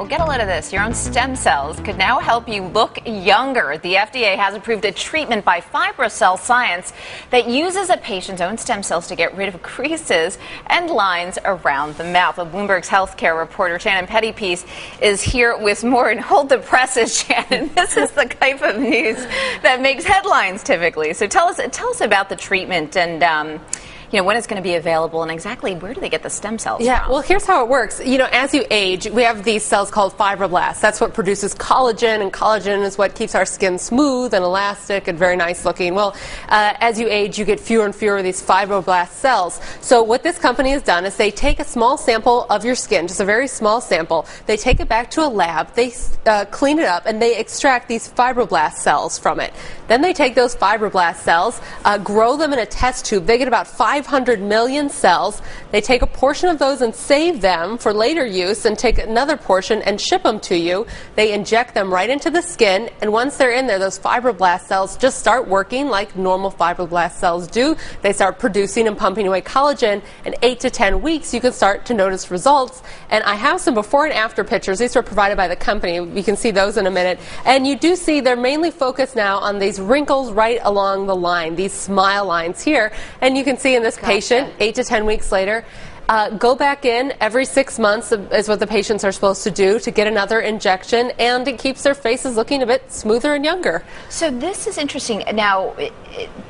get a load of this. Your own stem cells could now help you look younger. The FDA has approved a treatment by Fibrocell Science that uses a patient's own stem cells to get rid of creases and lines around the mouth. Well, Bloomberg's healthcare reporter Shannon Pettypiece is here with more. And hold the presses, Shannon. This is the type of news that makes headlines typically. So tell us about the treatment and when it's going to be available and exactly where do they get the stem cells from? Well, here's how it works. As you age, we have these cells called fibroblasts. That's what produces collagen, and collagen is what keeps our skin smooth and elastic and very nice looking. Well, as you age, you get fewer and fewer of these fibroblast cells. So what this company has done is they take a small sample of your skin, just a very small sample. They take it back to a lab, they clean it up, and they extract these fibroblast cells from it. Then they take those fibroblast cells, grow them in a test tube. They get about 500 million cells. They take a portion of those and save them for later use and take another portion and ship them to you. They inject them right into the skin, and once they're in there, those fibroblast cells just start working like normal fibroblast cells do. They start producing and pumping away collagen. In 8 to 10 weeks, you can start to notice results. And I have some before and after pictures. These were provided by the company. You can see those in a minute. And you do see they're mainly focused now on these wrinkles right along the line, these smile lines here. And you can see in this patient, 8 to 10 weeks later, go back in every 6 months is what the patients are supposed to do to get another injection, and it keeps their faces looking a bit smoother and younger. So this is interesting. Now,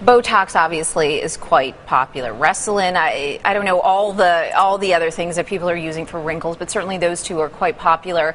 Botox obviously is quite popular. Restylane, I don't know all the other things that people are using for wrinkles, but certainly those two are quite popular.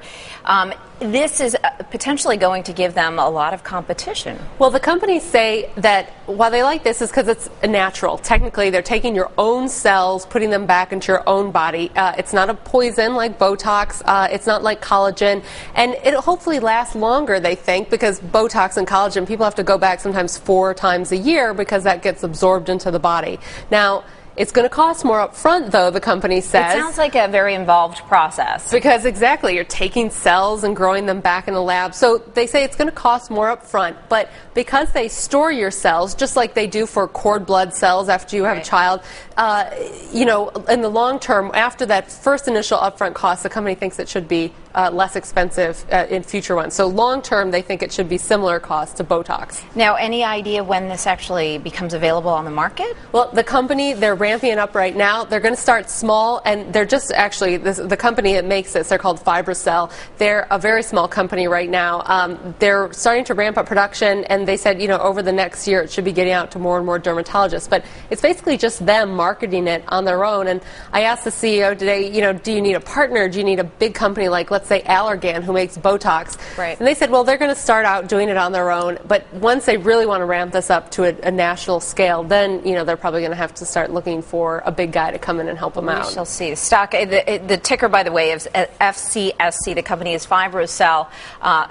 This is potentially going to give them a lot of competition. Well, the companies say that why they like this is because it's natural. Technically, they're taking your own cells, putting them back into your own body. It's not a poison like Botox. It's not like collagen. And it'll hopefully last longer, they think, because Botox and collagen, people have to go back sometimes 4 times a year because that gets absorbed into the body. Now, it's going to cost more up front, though, the company says. It sounds like a very involved process. Because exactly, you're taking cells and growing them back in the lab. So they say it's going to cost more up front. But because they store your cells, just like they do for cord blood cells after you have a child, in the long term, after that first initial upfront cost, the company thinks it should be less expensive in future ones. So long term, they think it should be similar cost to Botox. Now, any idea when this actually becomes available on the market? Well, the company, they're ramping it up right now. They're going to start small, and they're just actually, the company that makes this, they're called Fibrocell. They're a very small company right now. They're starting to ramp up production, and they said, over the next year, it should be getting out to more and more dermatologists. But it's basically just them marketing it on their own. And I asked the CEO today, do you need a partner? Do you need a big company like, let's say, Allergan, who makes Botox? Right. And they said, well, they're going to start out doing it on their own, but once they really want to ramp this up to a national scale, then, they're probably going to have to start looking for a big guy to come in and help them out. We shall see. Stock, the ticker, by the way, is FCSC. The company is Fibrocell.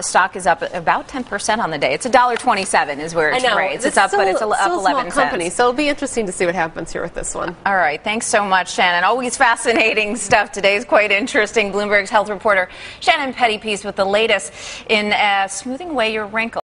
Stock is up about 10% on the day. It's $1.27 is where it trades. It's up, but it's up 11 cents. Company, so it'll be interesting to see what happens here with this one. All right. Thanks so much, Shannon. Always fascinating stuff. Today's quite interesting. Bloomberg's health reporter Shannon Pettypiece with the latest in smoothing away your wrinkles.